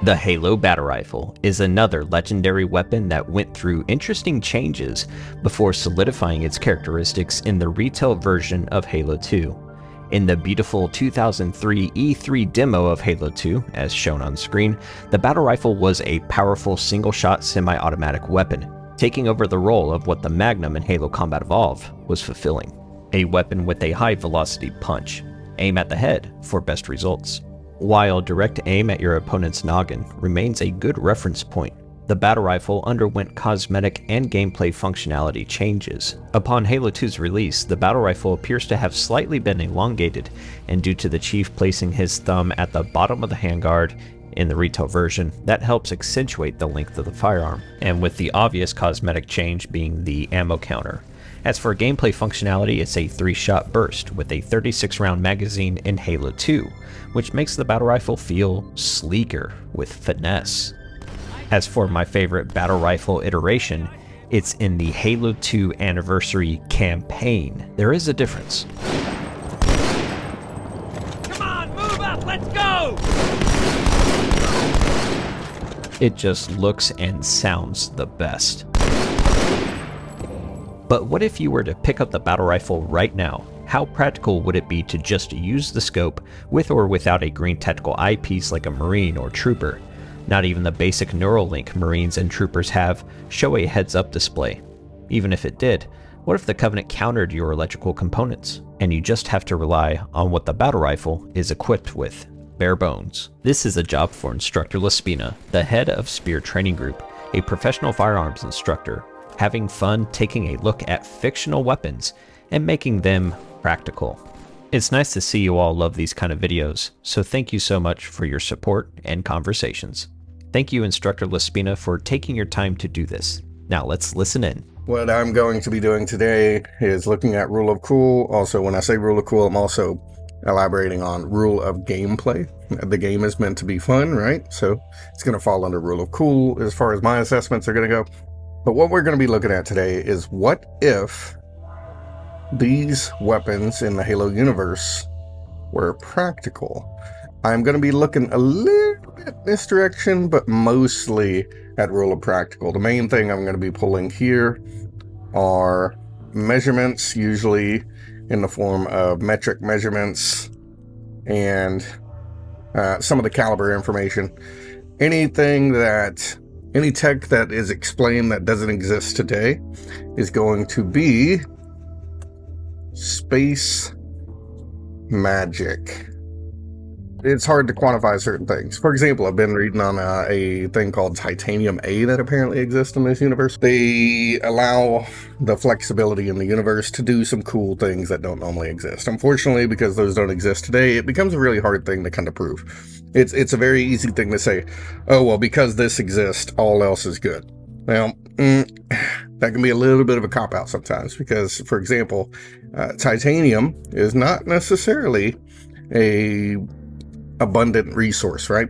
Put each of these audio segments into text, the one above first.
The Halo Battle Rifle is another legendary weapon that went through interesting changes before solidifying its characteristics in the retail version of Halo 2. In the beautiful 2003 E3 demo of Halo 2, as shown on screen, the battle rifle was a powerful single-shot semi-automatic weapon, taking over the role of what the Magnum in Halo Combat Evolved was fulfilling. A weapon with a high-velocity punch. Aim at the head for best results. While direct aim at your opponent's noggin remains a good reference point, the battle rifle underwent cosmetic and gameplay functionality changes. Upon Halo 2's release, the battle rifle appears to have slightly been elongated, and due to the Chief placing his thumb at the bottom of the handguard in the retail version, that helps accentuate the length of the firearm, and with the obvious cosmetic change being the ammo counter. As for gameplay functionality, it's a 3-shot burst with a 36-round magazine in Halo 2, which makes the battle rifle feel sleeker with finesse. As for my favorite battle rifle iteration, it's in the Halo 2 Anniversary campaign. There is a difference. Come on, move up, let's go! It just looks and sounds the best. But what if you were to pick up the battle rifle right now? How practical would it be to just use the scope with or without a green tactical eyepiece like a Marine or Trooper? Not even the basic Neuralink Marines and Troopers have show a heads-up display. Even if it did, what if the Covenant countered your electrical components, and you just have to rely on what the battle rifle is equipped with? Bare bones. This is a job for Instructor Laspina, the head of Spear Training Group, a professional firearms instructor, having fun taking a look at fictional weapons and making them practical. It's nice to see you all love these kind of videos, so thank you so much for your support and conversations. Thank you, Instructor Laspina, for taking your time to do this. Now let's listen in. What I'm going to be doing today is looking at Rule of Cool. Also, when I say Rule of Cool, I'm also elaborating on Rule of Gameplay. The game is meant to be fun, right? So it's going to fall under Rule of Cool as far as my assessments are going to go. But what we're going to be looking at today is what if these weapons in the Halo universe were practical. I'm going to be looking a little bit this direction, but mostly at Rule of Practical. The main thing I'm going to be pulling here are measurements, usually in the form of metric measurements, and some of the caliber information. Any tech that is explained that doesn't exist today is going to be space magic. It's hard to quantify certain things. For example, I've been reading on a thing called Titanium A that apparently exists in this universe. They allow the flexibility in the universe to do some cool things that don't normally exist. Unfortunately, because those don't exist today, it becomes a really hard thing to kind of prove. It's a very easy thing to say, oh, well, because this exists, all else is good. Well, that can be a little bit of a cop-out sometimes because, for example, titanium is not necessarily a abundant resource, right?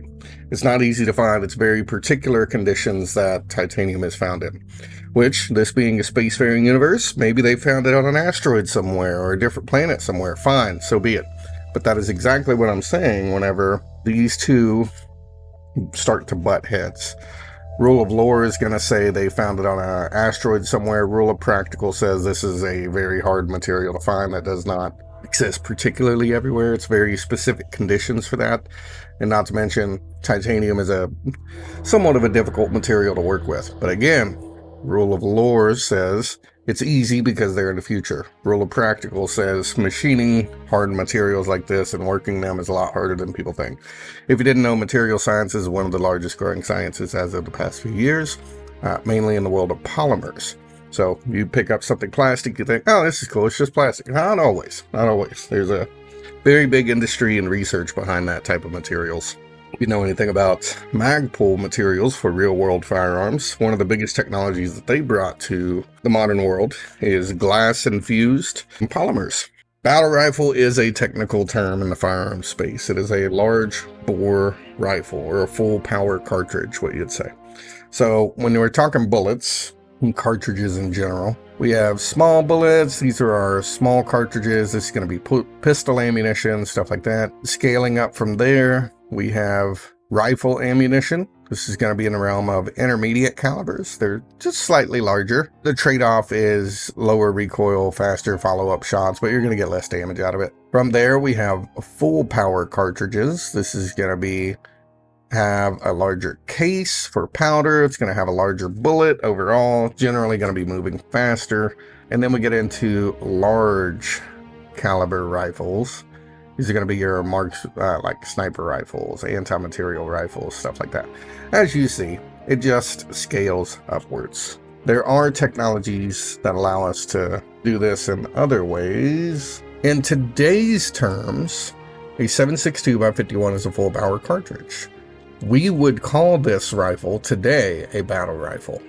It's not easy to find. It's very particular conditions that titanium is found in, which, this being a spacefaring universe, maybe they found it on an asteroid somewhere or a different planet somewhere. Fine, so be it. But that is exactly what I'm saying whenever these two start to butt heads. Rule of Lore is going to say they found it on an asteroid somewhere. Rule of Practical says this is a very hard material to find that does not exist particularly everywhere. It's very specific conditions for that. And not to mention, titanium is a somewhat of a difficult material to work with. But again, Rule of Lore says it's easy because they're in the future. Rule of Practical says machining hard materials like this and working them is a lot harder than people think. If you didn't know, material science is one of the largest growing sciences as of the past few years, mainly in the world of polymers. So you pick up something plastic, you think, oh, this is cool, it's just plastic. Not always. There's a very big industry and research behind that type of materials. If you know anything about Magpul materials for real-world firearms, one of the biggest technologies that they brought to the modern world is glass-infused polymers. Battle rifle is a technical term in the firearms space. It is a large bore rifle, or a full power cartridge, what you'd say. So when we're talking bullets, and cartridges in general, we have small bullets. These are our small cartridges. This is going to be pistol ammunition, stuff like that. Scaling up from there, we have Rifle ammunition. This is going to be in the realm of intermediate calibers. They're just slightly larger. The trade-off is lower recoil, faster follow-up shots, but you're going to get less damage out of it. From there, we have full power cartridges. This is going to have a larger case for powder. It's going to have a larger bullet overall, generally going to be moving faster. And then we get into large caliber rifles. These are going to be your marks, like sniper rifles, anti-material rifles, stuff like that. As you see, it just scales upwards. There are technologies that allow us to do this in other ways. In today's terms, a 7.62x51 is a full power cartridge. We would call this rifle today a battle rifle.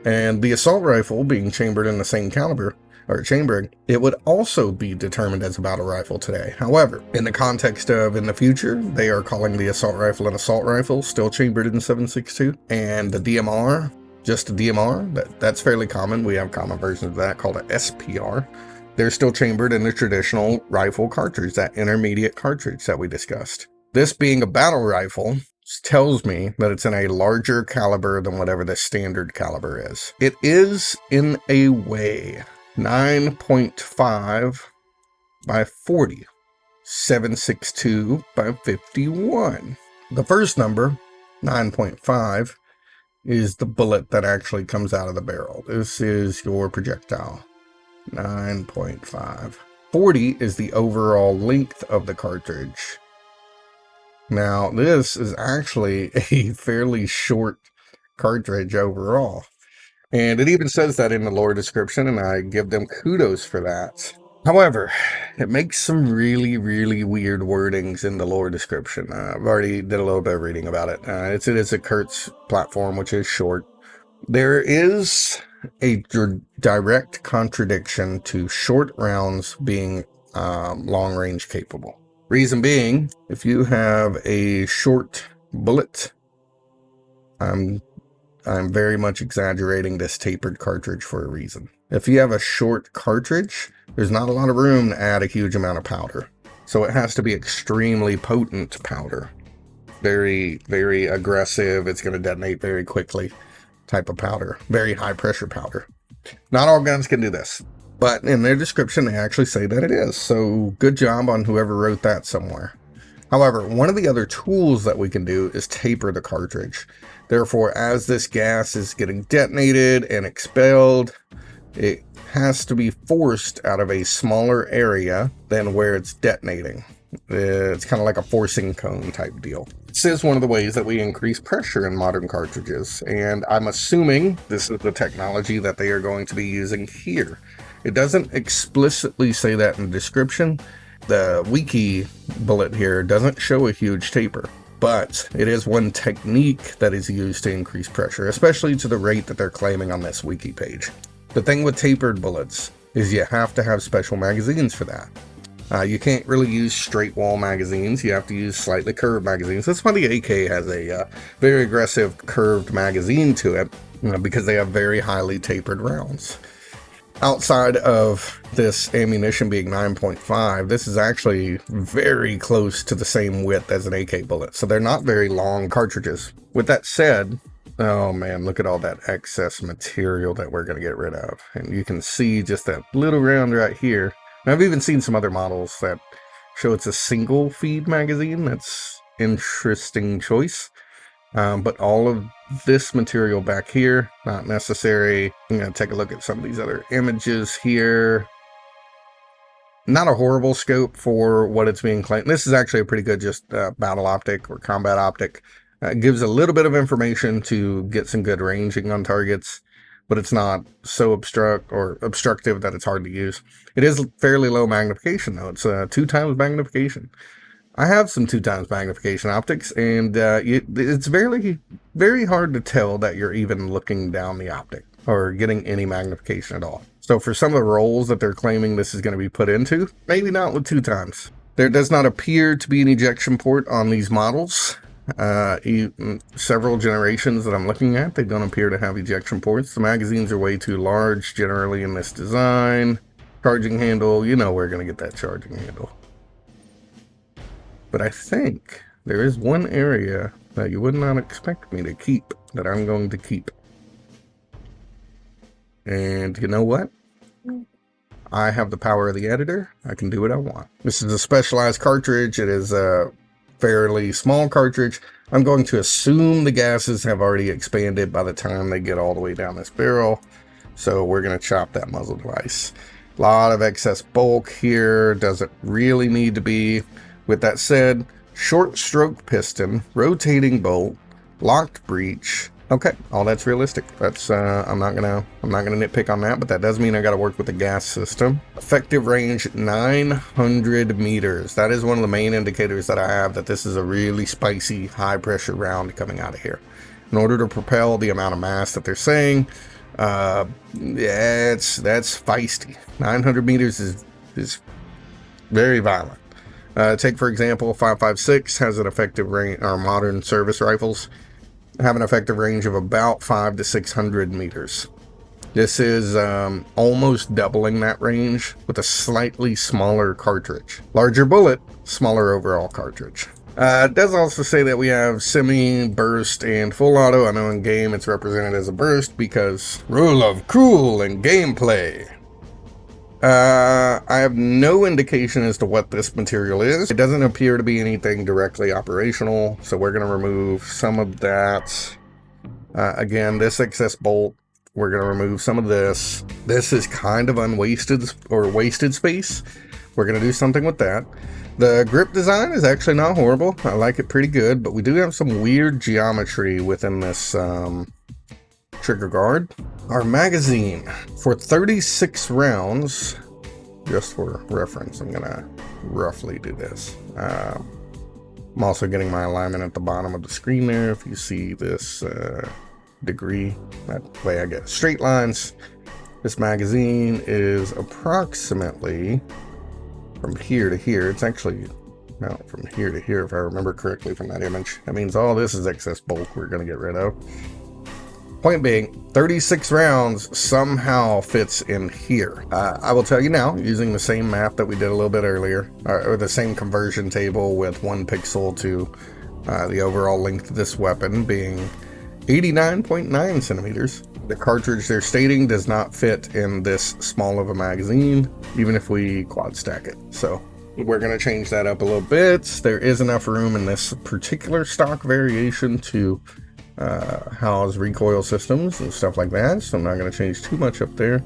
And the assault rifle, being chambered in the same caliber, or chambering, it would also be determined as a battle rifle today. However, in the context of in the future, they are calling the assault rifle an assault rifle, still chambered in 7.62. And the DMR, just a DMR, that's fairly common. We have common versions of that called an SPR. They're still chambered in the traditional rifle cartridge, that intermediate cartridge that we discussed. This being a battle rifle tells me that it's in a larger caliber than whatever the standard caliber is. It is, in a way, 9.5 by 40, 7.62 by 51. The first number, 9.5, is the bullet that actually comes out of the barrel. This is your projectile, 9.5. 40 is the overall length of the cartridge. Now, this is actually a fairly short cartridge overall. And it even says that in the lore description, and I give them kudos for that. However, it makes some really, really weird wordings in the lore description. I've already did a little bit of reading about it. It is a Kurtz platform, which is short. There is a direct contradiction to short rounds being long-range capable. Reason being, if you have a short bullet, I'm very much exaggerating this tapered cartridge for a reason. If you have a short cartridge, there's not a lot of room to add a huge amount of powder. So it has to be extremely potent powder. Very, very aggressive. It's going to detonate very quickly type of powder. Very high pressure powder. Not all guns can do this. But in their description, they actually say that it is. So good job on whoever wrote that somewhere. However, one of the other tools that we can do is taper the cartridge. Therefore, as this gas is getting detonated and expelled, it has to be forced out of a smaller area than where it's detonating. It's kind of like a forcing cone type deal. This is one of the ways that we increase pressure in modern cartridges, and I'm assuming this is the technology that they are going to be using here. It doesn't explicitly say that in the description. The wiki bullet here doesn't show a huge taper, but it is one technique that is used to increase pressure, especially to the rate that they're claiming on this wiki page. The thing with tapered bullets is you have to have special magazines for that. You can't really use straight wall magazines. You have to use slightly curved magazines. That's why the AK has a very aggressive curved magazine to it, because they have very highly tapered rounds. Outside of this ammunition being 9.5, this is actually very close to the same width as an AK bullet. So they're not very long cartridges. With that said, oh man, look at all that excess material that we're going to get rid of. And you can see just that little round right here. And I've even seen some other models that show it's a single feed magazine. That's interesting choice. But all of this material back here, not necessary. I'm going to take a look at some of these other images here. Not a horrible scope for what it's being claimed. This is actually a pretty good just battle optic or combat optic. It gives a little bit of information to get some good ranging on targets, but it's not so obstructive that it's hard to use. It is fairly low magnification though. It's 2 times magnification. I have some 2 times magnification optics, and it's very, very hard to tell that you're even looking down the optic or getting any magnification at all. So for some of the roles that they're claiming this is going to be put into, maybe not with 2 times. There does not appear to be an ejection port on these models. Several generations that I'm looking at, they don't appear to have ejection ports. The magazines are way too large generally in this design. Charging handle, you know we're going to get that charging handle. But I think there is one area that you would not expect me to keep, that I'm going to keep. And you know what? I have the power of the editor. I can do what I want. This is a specialized cartridge. It is a fairly small cartridge. I'm going to assume the gases have already expanded by the time they get all the way down this barrel. So we're going to chop that muzzle device. A lot of excess bulk here. Doesn't really need to be. With that said, short stroke piston, rotating bolt, locked breech. Okay, all that's realistic. That's I'm not gonna nitpick on that, but that does mean I got to work with the gas system. Effective range 900 meters. That is one of the main indicators that I have that this is a really spicy, high pressure round coming out of here. In order to propel the amount of mass that they're saying, yeah, that's feisty. 900 meters is very violent. Take for example, 5.56 has an effective range. Our modern service rifles have an effective range of about 500 to 600 meters. This is almost doubling that range with a slightly smaller cartridge. Larger bullet, smaller overall cartridge. It does also say that we have semi, burst, and full auto. I know in game it's represented as a burst because rule of cool and gameplay. I have no indication as to what this material is. It doesn't appear to be anything directly operational, so we're going to remove some of that. Again, this excess bolt, we're going to remove some of this. This is kind of unwasted or wasted space. We're going to do something with that. The grip design is actually not horrible. I like it pretty good, but we do have some weird geometry within this trigger guard. Our magazine for 36 rounds, just for reference, I'm gonna roughly do this. I'm also getting my alignment at the bottom of the screen there. If you see this degree, that way I get straight lines. This magazine is approximately from here to here. It's actually about from here to here if I remember correctly from that image. That means all this is excess bulk we're gonna get rid of. Point being, 36 rounds somehow fits in here. I will tell you now, using the same math that we did a little bit earlier, or the same conversion table with 1 pixel to the overall length of this weapon being 89.9 centimeters. The cartridge they're stating does not fit in this small of a magazine, even if we quad stack it. So we're going to change that up a little bit. There is enough room in this particular stock variation to house recoil systems and stuff like that, so I'm not going to change too much up there.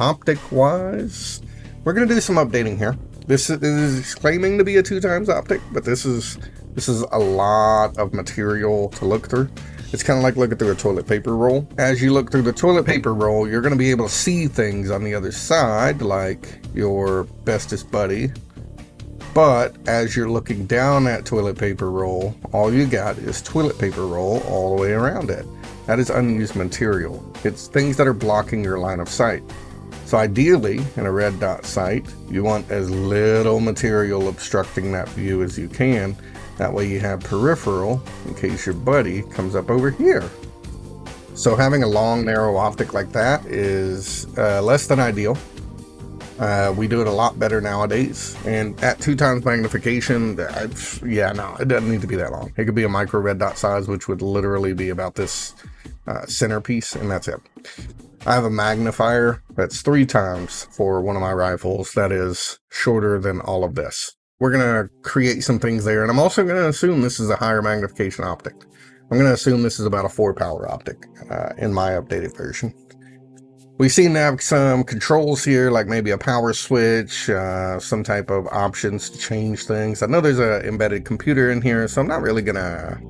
Optic wise, we're going to do some updating here. This is claiming to be a 2x optic, but this is a lot of material to look through. It's kind of like looking through a toilet paper roll. As you look through the toilet paper roll, you're going to be able to see things on the other side, like your bestest buddy. But as you're looking down that toilet paper roll, all you got is toilet paper roll all the way around it. That is unused material. It's things that are blocking your line of sight. So ideally, in a red dot sight, you want as little material obstructing that view as you can. That way you have peripheral in case your buddy comes up over here. So having a long, narrow optic like that is less than ideal. We do it a lot better nowadays, and at 2x magnification, yeah, no, it doesn't need to be that long. It could be a micro red dot size, which would literally be about this centerpiece, and that's it. I have a magnifier that's 3x for one of my rifles that is shorter than all of this. We're gonna create some things there, and I'm also gonna assume this is a higher magnification optic. I'm gonna assume this is about a 4-power optic in my updated version. We seem to have some controls here, like maybe a power switch, some type of options to change things. I know there's an embedded computer in here, so I'm not really gonna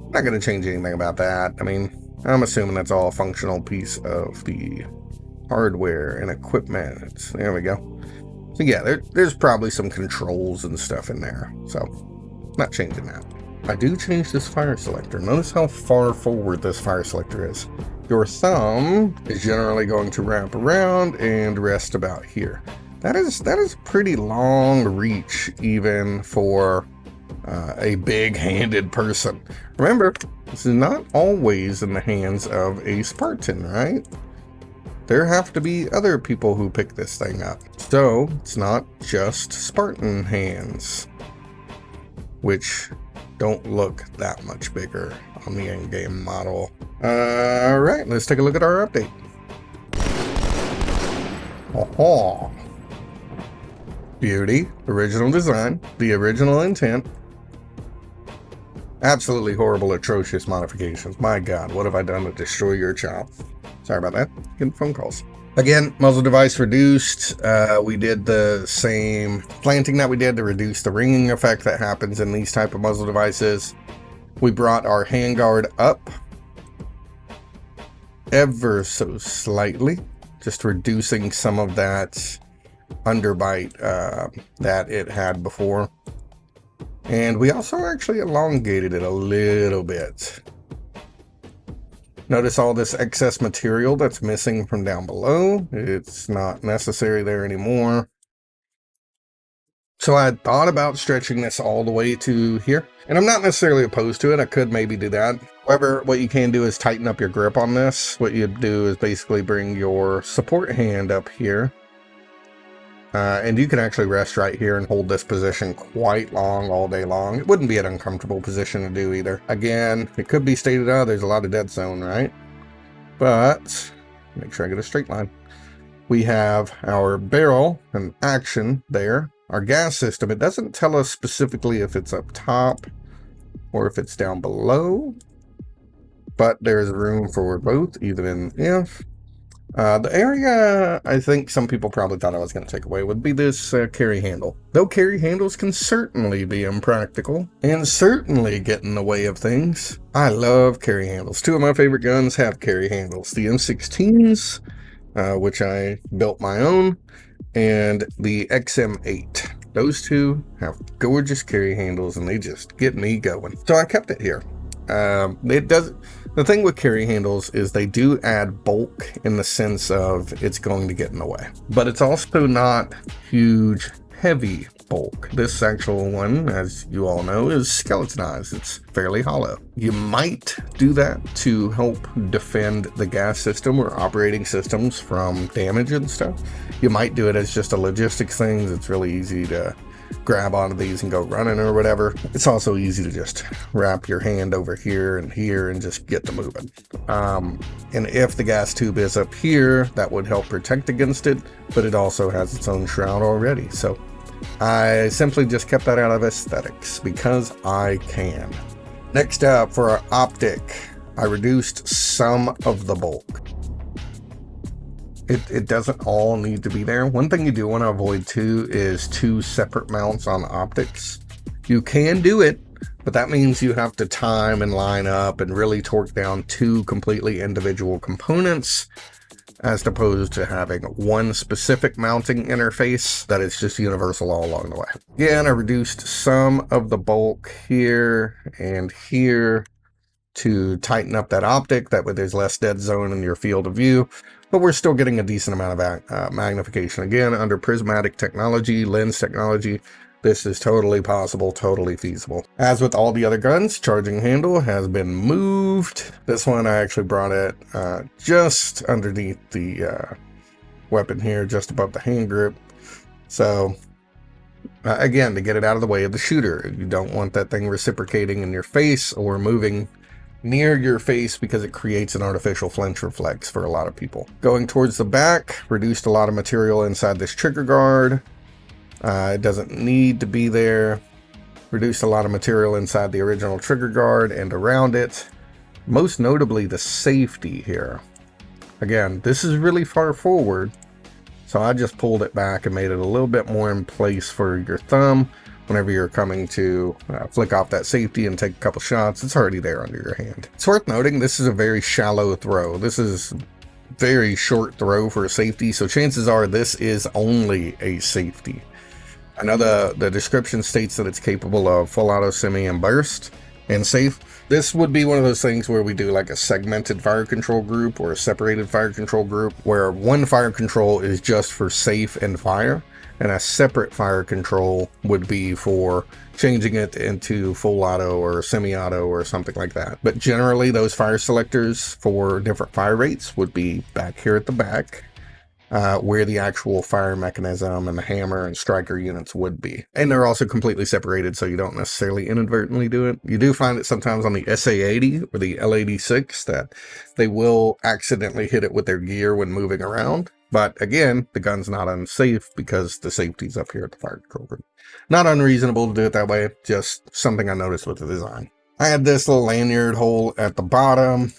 change anything about that. I mean, I'm assuming that's all a functional piece of the hardware and equipment. There we go. So yeah, there's probably some controls and stuff in there. So, not changing that. I do change this fire selector. Notice how far forward this fire selector is. Your thumb is generally going to wrap around and rest about here. That is pretty long reach even for a big-handed person. Remember, this is not always in the hands of a Spartan, right? There have to be other people who pick this thing up. So it's not just Spartan hands, which don't look that much bigger on the in-game model. Alright, let's take a look at our update. Oh, beauty, original design, the original intent. Absolutely horrible, atrocious modifications. My god, what have I done to destroy your child? Sorry about that. Getting phone calls. Again, muzzle device reduced. We did the same planting that we did to reduce the ringing effect that happens in these type of muzzle devices. We brought our handguard up ever so slightly, just reducing some of that underbite that it had before. And we also actually elongated it a little bit. Notice all this excess material that's missing from down below. It's not necessary there anymore. So I had thought about stretching this all the way to here. And I'm not necessarily opposed to it. I could maybe do that. However, what you can do is tighten up your grip on this. What you do is basically bring your support hand up here. And you can actually rest right here and hold this position quite long all day long. It wouldn't be an uncomfortable position to do either. Again, it could be stated, there's a lot of dead zone, right? But, make sure I get a straight line. We have our barrel and action there. Our gas system, it doesn't tell us specifically if it's up top or if it's down below. But there's room for both, even in if. The area I think some people probably thought I was going to take away would be this carry handle. Though carry handles can certainly be impractical and certainly get in the way of things. I love carry handles. Two of my favorite guns have carry handles. The M16s, which I built my own, and the XM8. Those two have gorgeous carry handles and they just get me going. So I kept it here. The thing with carry handles is they do add bulk in the sense of it's going to get in the way. But it's also not huge, heavy bulk. This actual one, as you all know, is skeletonized. It's fairly hollow. You might do that to help defend the gas system or operating systems from damage and stuff. You might do it as just a logistics thing. It's really easy to grab onto these and go running or whatever. It's also easy to just wrap your hand over here and just get to moving. And if the gas tube is up here, that would help protect against it, but it also has its own shroud already. So I simply just kept that out of aesthetics because I can. Next up, for our optic, I reduced some of the bulk. It doesn't all need to be there. One thing you do want to avoid too is two separate mounts on optics. You can do it, but that means you have to time and line up and really torque down two completely individual components, as opposed to having one specific mounting interface that is just universal all along the way. Again, I reduced some of the bulk here and here to tighten up that optic. That way there's less dead zone in your field of view. But we're still getting a decent amount of magnification. Again, under prismatic technology, lens technology, this is totally possible, totally feasible. As with all the other guns, charging handle has been moved. This one, I actually brought it just underneath the weapon here, just above the hand grip. So, again, to get it out of the way of the shooter. You don't want that thing reciprocating in your face or moving near your face because it creates an artificial flinch reflex for a lot of people. Going towards the back, reduced a lot of material inside this trigger guard. It doesn't need to be there. Reduced a lot of material inside the original trigger guard and around it. Most notably the safety here. Again, this is really far forward, so I just pulled it back and made it a little bit more in place for your thumb. Whenever you're coming to flick off that safety and take a couple shots, it's already there under your hand. It's worth noting this is a very shallow throw. This is very short throw for a safety, so chances are this is only a safety. I know the description states that it's capable of full auto, semi, and burst, and safe. This would be one of those things where we do like a segmented fire control group or a separated fire control group, where one fire control is just for safe and fire, and a separate fire control would be for changing it into full auto or semi-auto or something like that. But generally those fire selectors for different fire rates would be back here at the back. where the actual fire mechanism and the hammer and striker units would be. And they're also completely separated, so you don't necessarily inadvertently do it. You do find it sometimes on the SA-80 or the L-86 that they will accidentally hit it with their gear when moving around. But again, the gun's not unsafe because the safety's up here at the fire control room. Not unreasonable to do it that way, just something I noticed with the design. I had this little lanyard hole at the bottom.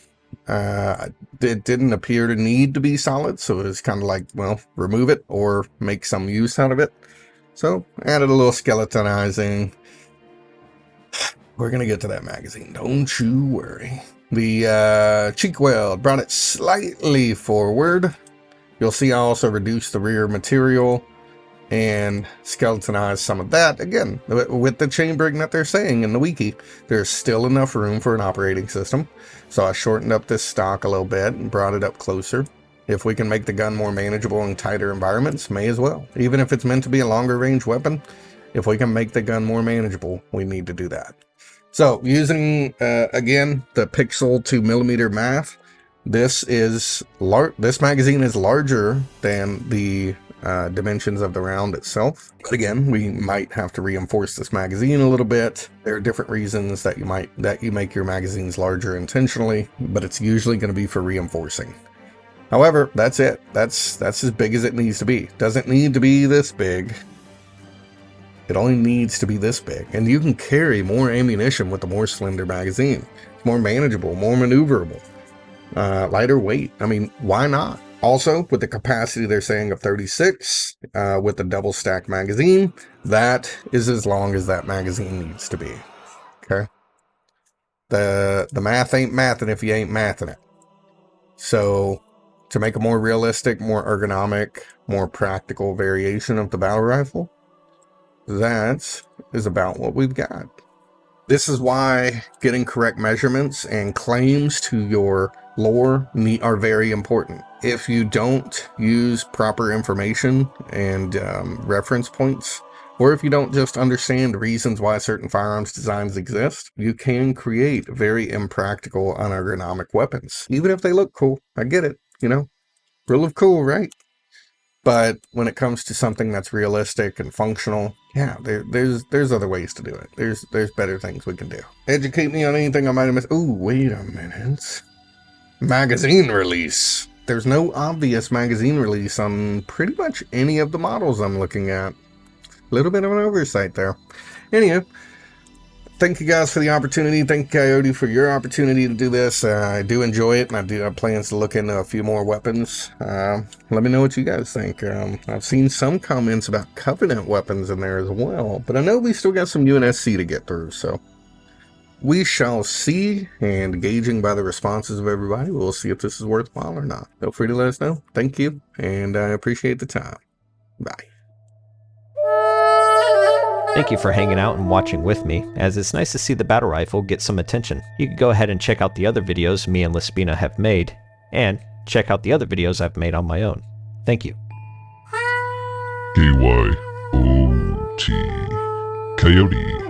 It didn't appear to need to be solid, so it was kind of like, well, remove it or make some use out of it. So added a little skeletonizing. We're gonna get to that magazine, don't you worry. The cheek weld, brought it slightly forward. You'll see I also reduced the rear material and skeletonized some of that. Again, with the chambering that they're saying in the wiki, there's still enough room for an operating system. So I shortened up this stock a little bit and brought it up closer. If we can make the gun more manageable in tighter environments, may as well. Even if it's meant to be a longer range weapon, if we can make the gun more manageable, we need to do that. So using, again, the pixel to millimeter math, this magazine is larger than the dimensions of the round itself. But again, we might have to reinforce this magazine a little bit. There are different reasons that you make your magazines larger intentionally, but it's usually going to be for reinforcing. However, that's it. That's as big as it needs to be. Doesn't need to be this big. It only needs to be this big. And you can carry more ammunition with the more slender magazine. It's more manageable, more maneuverable. Lighter weight. I mean, why not? Also, with the capacity they're saying of 36, with the double stack magazine, that is as long as that magazine needs to be. Okay? The math ain't mathing if you ain't mathing it. So, to make a more realistic, more ergonomic, more practical variation of the battle rifle, that is about what we've got. This is why getting correct measurements and claims to your lore are very important. If you don't use proper information and reference points, or if you don't just understand reasons why certain firearms designs exist, you can create very impractical, unergonomic weapons. Even if they look cool. I get it, you know? Rule of cool, right? But when it comes to something that's realistic and functional, yeah, there's other ways to do it. There's better things we can do. Educate me on anything I might have missed. Ooh, wait a minute. Magazine release. There's no obvious magazine release on pretty much any of the models I'm looking at. A little bit of an oversight there. Anyway, thank you guys for the opportunity. Thank you, Coyote, for your opportunity to do this. I do enjoy it, and I do have plans to look into a few more weapons. Let me know what you guys think. I've seen some comments about Covenant weapons in there as well, but I know we still got some UNSC to get through, so we shall see, and gauging by the responses of everybody, we'll see if this is worthwhile or not. Feel free to let us know. Thank you, and I appreciate the time. Bye. Thank you for hanging out and watching with me, as it's nice to see the battle rifle get some attention. You can go ahead and check out the other videos me and Lespina have made, and check out the other videos I've made on my own. Thank you. KYOT Coyote.